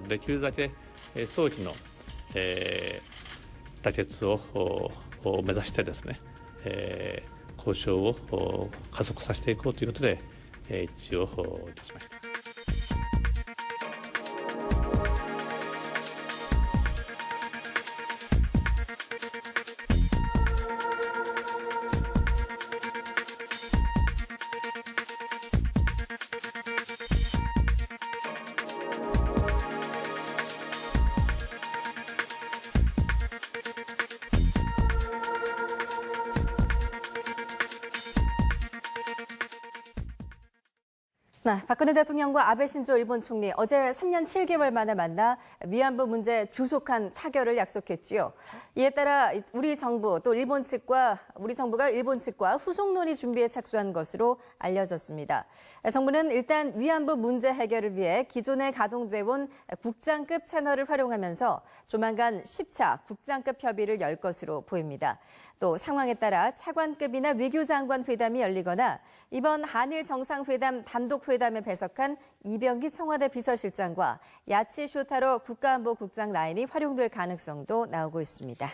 できるだけ早期の妥結を目指してですね、交渉を加速させていこうということで一致をいたしました。네, 박근혜 대통령과 아베 신조 일본 총리 어제 3년 7개월 만에 만나 위안부 문제 조속한 타결을 약속했지요. 이에 따라 우리 정부가 일본 측과 후속 논의 준비에 착수한 것으로 알려졌습니다. 정부는 일단 위안부 문제 해결을 위해 기존에 가동돼 온 국장급 채널을 활용하면서 조만간 10차 국장급 협의를 열 것으로 보입니다. 또 상황에 따라 차관급이나 외교장관 회담이 열리거나 이번 한일 정상회담 단독회담에 배석한 이병기 청와대 비서실장과 야치 쇼타로 국가안보국장 라인이 활용될 가능성도 나오고 있습니다.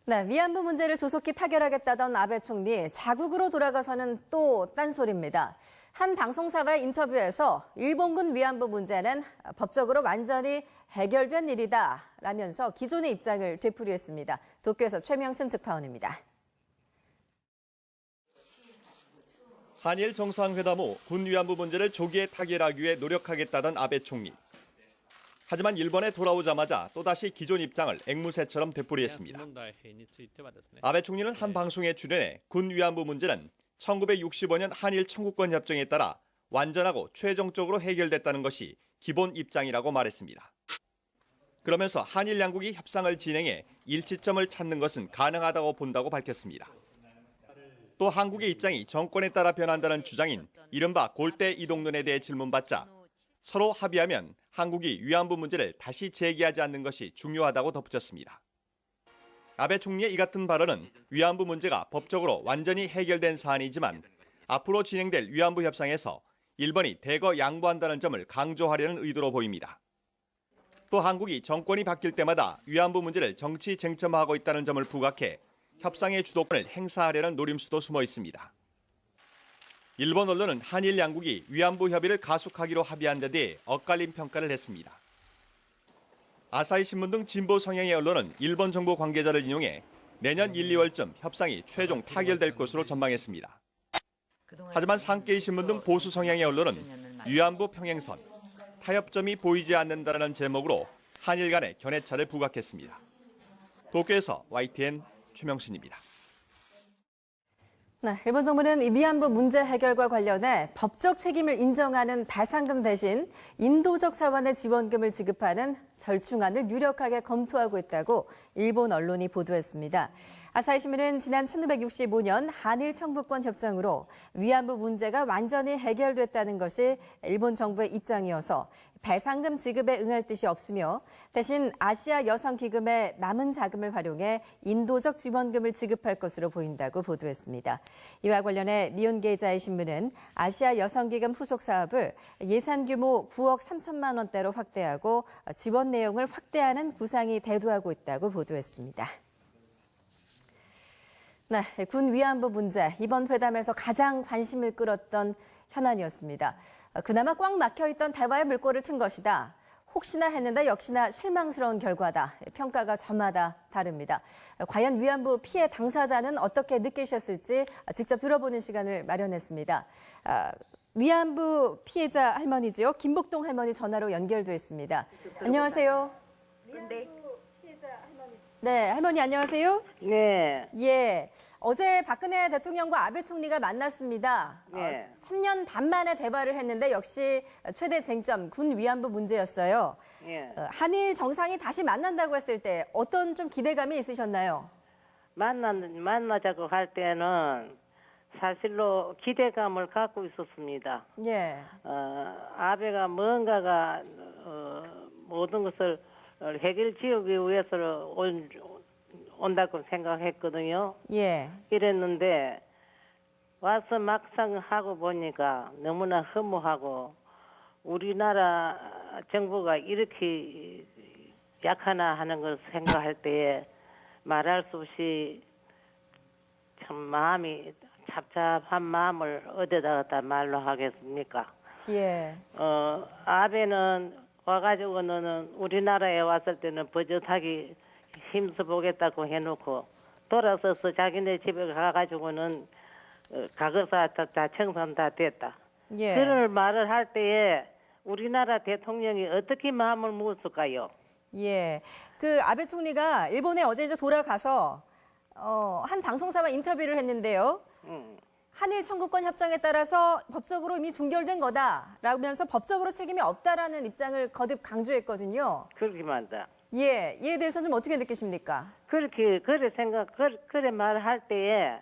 네, 위안부 문제를 조속히 타결하겠다던 아베 총리, 자국으로 돌아가서는 또 딴소리입니다. 한 방송사와의 인터뷰에서 일본군 위안부 문제는 법적으로 완전히 해결된 일이다라면서 기존의 입장을 되풀이했습니다. 도쿄에서 최명신 특파원입니다. 한일 정상회담 후 군 위안부 문제를 조기에 타결하기 위해 노력하겠다던 아베 총리. 하지만 일본에 돌아오자마자 또다시 기존 입장을 앵무새처럼 되풀이했습니다. 아베 총리는 한 방송에 출연해 군 위안부 문제는 1965년 한일 청구권 협정에 따라 완전하고 최종적으로 해결됐다는 것이 기본 입장이라고 말했습니다. 그러면서 한일 양국이 협상을 진행해 일치점을 찾는 것은 가능하다고 본다고 밝혔습니다. 또 한국의 입장이 정권에 따라 변한다는 주장인 이른바 골대 이동론에 대해 질문받자 서로 합의하면 한국이 위안부 문제를 다시 제기하지 않는 것이 중요하다고 덧붙였습니다. 아베 총리의 이 같은 발언은 위안부 문제가 법적으로 완전히 해결된 사안이지만 앞으로 진행될 위안부 협상에서 일본이 대거 양보한다는 점을 강조하려는 의도로 보입니다. 또 한국이 정권이 바뀔 때마다 위안부 문제를 정치 쟁점화하고 있다는 점을 부각해 협상의 주도권을 행사하려는 노림수도 숨어 있습니다. 일본 언론은 한일 양국이 위안부 협의를 가속하기로 합의한 데 대해 엇갈린 평가를 했습니다. 아사히 신문 등 진보 성향의 언론은 일본 정부 관계자를 인용해 내년 1, 2월쯤 협상이 최종 타결될 것으로 전망했습니다. 하지만 산케이 신문 등 보수 성향의 언론은 위안부 평행선, 타협점이 보이지 않는다라는 제목으로 한일 간의 견해차를 부각했습니다. 도쿄에서 YTN 최명신입니다. 네, 일본 정부는 이 위안부 문제 해결과 관련해 법적 책임을 인정하는 배상금 대신 인도적 차원의 지원금을 지급하는 절충안을 유력하게 검토하고 있다고 일본 언론이 보도했습니다. 아사히 신문은 지난 1965년 한일 청구권 협정으로 위안부 문제가 완전히 해결됐다는 것이 일본 정부의 입장이어서 배상금 지급에 응할 뜻이 없으며 대신 아시아 여성기금의 남은 자금을 활용해 인도적 지원금을 지급할 것으로 보인다고 보도했습니다. 이와 관련해 니혼게이자의 신문은 아시아 여성기금 후속 사업을 예산 규모 9억 3천만 원대로 확대하고 지원 내용을 확대하는 구상이 대두하고 있다고 보도했습니다. 네, 군 위안부 문제, 이번 회담에서 가장 관심을 끌었던 현안이었습니다. 그나마 꽉 막혀있던 대화의 물꼬를 튼 것이다. 혹시나 했는데 역시나 실망스러운 결과다. 평가가 저마다 다릅니다. 과연 위안부 피해 당사자는 어떻게 느끼셨을지 직접 들어보는 시간을 마련했습니다. 위안부 피해자 할머니지요. 김복동 할머니 전화로 연결돼 있습니다. 안녕하세요. 네, 할머니 안녕하세요. 네. 예, 어제 박근혜 대통령과 아베 총리가 만났습니다. 네. 3년 반 만에 대화를 했는데 역시 최대 쟁점 군 위안부 문제였어요. 예. 한일 정상이 다시 만난다고 했을 때 어떤 좀 기대감이 있으셨나요? 만나자고 할 때는 사실로 기대감을 갖고 있었습니다. 예. 아베가 뭔가가 모든 것을 해결 지우기 위해서 온다고 생각했거든요. 예. 이랬는데 와서 막상 하고 보니까 너무나 허무하고 우리나라 정부가 이렇게 약하나 하는 걸 생각할 때에 말할 수 없이 참 마음이 답답한 마음을 어디다가 말로 하겠습니까? 예. 아베는 와가지고는 우리나라에 왔을 때는 버젓하게 힘써 보겠다고 해놓고 돌아서서 자기네 집에 가가지고는 가거사 다 청산 다 됐다. 예. 그런 말을 할 때에 우리나라 대통령이 어떻게 마음을 먹었을까요? 예. 그 아베 총리가 일본에 어제 이제 돌아가서 한 방송사와 인터뷰를 했는데요. 한일 청구권 협정에 따라서 법적으로 이미 종결된 거다라면서 법적으로 책임이 없다라는 입장을 거듭 강조했거든요. 그렇게 말다. 예, 이에 대해서 좀 어떻게 느끼십니까? 그래 말을 할 때에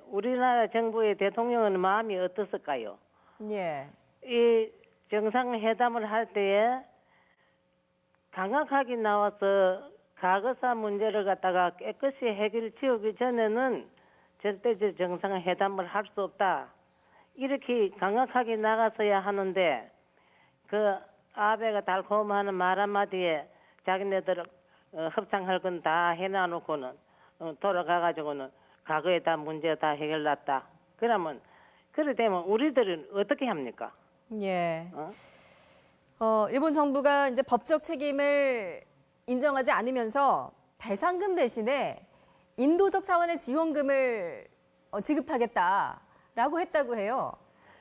우리나라 정부의 대통령은 마음이 어떻을까요? 예, 이 정상회담을 할 때에 강력하게 나와서 과거사 문제를 갖다가 깨끗이 해결 지우기 전에는 절대 정상회담을 할 수 없다. 이렇게 강력하게 나갔어야 하는데 그 아베가 달콤하는 말 한마디에 자기네들 협상할 건 다 해놔놓고는 돌아가가지고는 과거에 다 문제 다 해결났다. 그러면 그래 되면 우리들은 어떻게 합니까? 예. 일본 정부가 이제 법적 책임을 인정하지 않으면서 배상금 대신에 인도적 차원의 지원금을 지급하겠다라고 했다고 해요.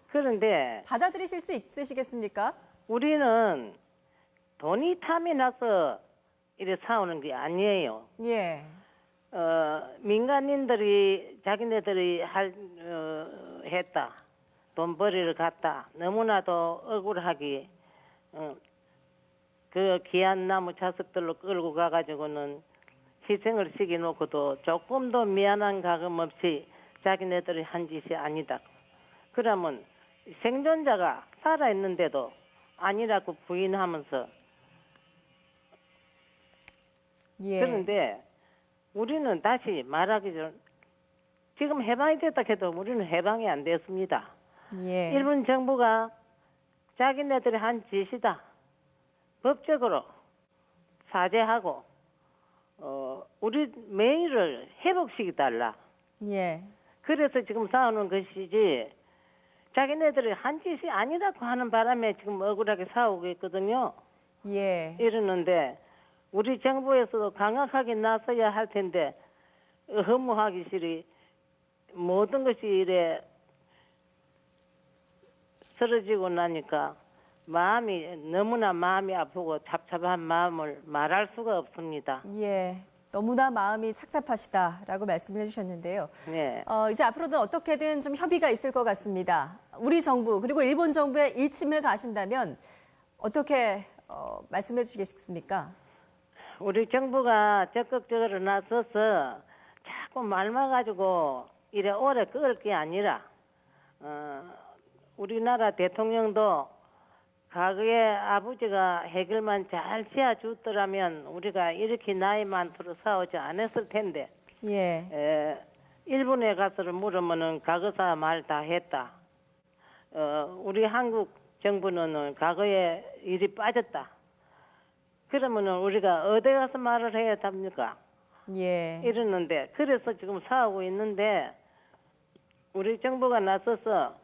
그런데 받아들이실 수 있으시겠습니까? 우리는 돈이 탐이 나서 이래 싸우는 게 아니에요. 예. 민간인들이 자기네들이 했다. 돈벌이를 갔다. 너무나도 억울하게 그 귀한 나무 자석들로 끌고 가가지고는 희생을 시켜놓고도 조금도 미안한 감금 없이 자기네들이 한 짓이 아니다. 그러면 생존자가 살아있는데도 아니라고 부인하면서 예. 그런데 우리는 다시 말하기 전 지금 해방이 됐다 해도 우리는 해방이 안 됐습니다. 예. 일본 정부가 자기네들이 한 짓이다. 법적으로 사죄하고 우리 매일을 회복시켜달라. 예. 그래서 지금 싸우는 것이지 자기네들이 한 짓이 아니라고 하는 바람에 지금 억울하게 싸우고 있거든요. 예. 이러는데 우리 정부에서도 강력하게 나서야 할 텐데 허무하기 싫이 모든 것이 이래 쓰러지고 나니까 너무나 마음이 아프고 답답한 마음을 말할 수가 없습니다. 예. 너무나 마음이 착잡하시다라고 말씀을 해주셨는데요. 네. 이제 앞으로는 어떻게든 좀 협의가 있을 것 같습니다. 우리 정부 그리고 일본 정부의 일침을 가신다면 어떻게 말씀해 주시겠습니까? 우리 정부가 적극적으로 나서서 자꾸 말만 가지고 이래 오래 끌 게 아니라 우리나라 대통령도 과거에 아버지가 해결만 잘 지어주더라면 우리가 이렇게 나이 많도록 싸우지 않았을 텐데 예. 일본에 가서 물으면은 과거사 말 다 했다. 우리 한국 정부는 과거에 일이 빠졌다. 그러면은 우리가 어디 가서 말을 해야 합니까? 예. 이러는데 그래서 지금 싸우고 있는데 우리 정부가 나서서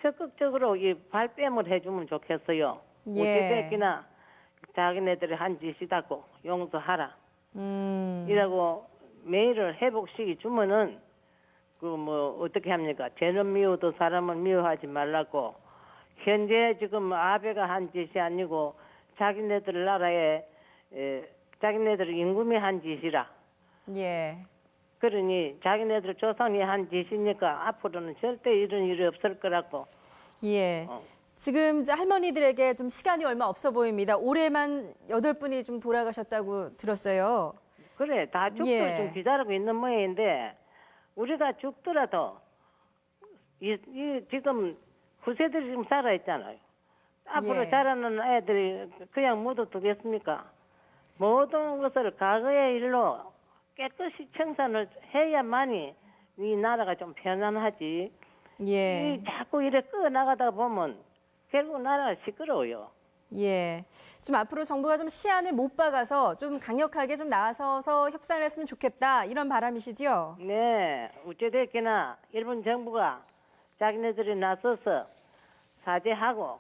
적극적으로 이 발뺌을 해주면 좋겠어요. 예. 어찌됐기나 자기네들이 한 짓이다고 용서하라. 이라고 매일을 회복시켜 주면은 그 뭐 어떻게 합니까? 죄는 미워도 사람을 미워하지 말라고. 현재 지금 아베가 한 짓이 아니고 자기네들 나라에 자기네들 임금이 한 짓이라. 예. 그러니 자기네들 조상이 한 짓이니까 앞으로는 절대 이런 일이 없을 거라고. 예. 지금 이제 할머니들에게 좀 시간이 얼마 없어 보입니다. 올해만 8분이 좀 돌아가셨다고 들었어요. 그래, 다 죽도록 예. 좀 기다리고 있는 모양인데 우리가 죽더라도 이 지금 후세들이 지금 살아있잖아요. 앞으로 예. 자라는 애들이 그냥 묻어두겠습니까? 모든 것을 과거의 일로 깨끗이 청산을 해야만이 이 나라가 좀 편안하지. 예. 이 자꾸 이래 끌어나가다 보면 결국 나라가 시끄러워요. 예. 좀 앞으로 정부가 좀 시안을 못 박아서 좀 강력하게 좀 나서서 협상을 했으면 좋겠다. 이런 바람이시죠? 네, 어찌됐거나 일본 정부가 자기네들이 나서서 사죄하고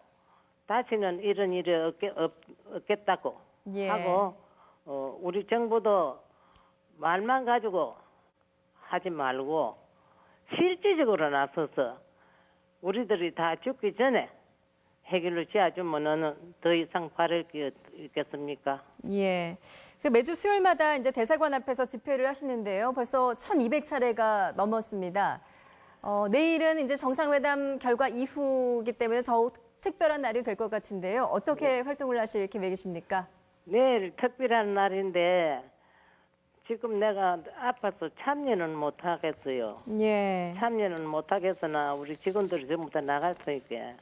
다시는 이런 일이 없겠다고 예. 하고 우리 정부도 말만 가지고 하지 말고 실질적으로 나서서 우리들이 다 죽기 전에 해결을 지어주면은 더 이상 바랄 게 있겠습니까? 예. 그 매주 수요일마다 이제 대사관 앞에서 집회를 하시는데요. 벌써 1,200차례가 넘었습니다. 내일은 이제 정상회담 결과 이후이기 때문에 더욱 특별한 날이 될 것 같은데요. 어떻게 활동을 하실 계획이십니까? 내일 특별한 날인데 지금 내가 아파서 참여는 못 하겠어요. 예. 참여는 못 하겠으나 우리 직원들이 전부 다 나갈 테니까.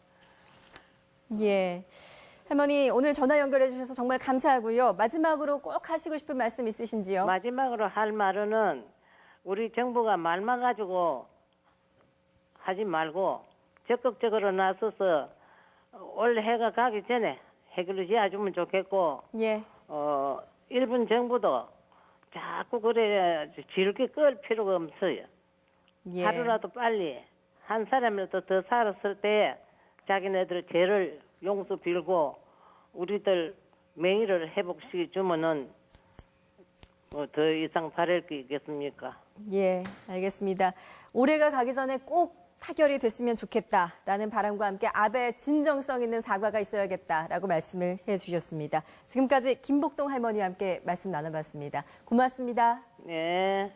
예. 할머니, 오늘 전화 연결해 주셔서 정말 감사하고요. 마지막으로 꼭 하시고 싶은 말씀 있으신지요? 마지막으로 할 말은 우리 정부가 말만 가지고 하지 말고 적극적으로 나서서 올 해가 가기 전에 해결을 지어주면 좋겠고 예. 일본 정부도 자꾸 그래 질게 끌 필요가 없어요. 예. 하루라도 빨리 한 사람이라도 더 살았을 때 자기네들 죄를 용서 빌고 우리들 명의를 회복시켜 주면은 더 이상 바랄 게 있겠습니까? 예, 알겠습니다. 올해가 가기 전에 꼭 타결이 됐으면 좋겠다라는 바람과 함께 아베 진정성 있는 사과가 있어야겠다라고 말씀을 해주셨습니다. 지금까지 김복동 할머니와 함께 말씀 나눠봤습니다. 고맙습니다. 네.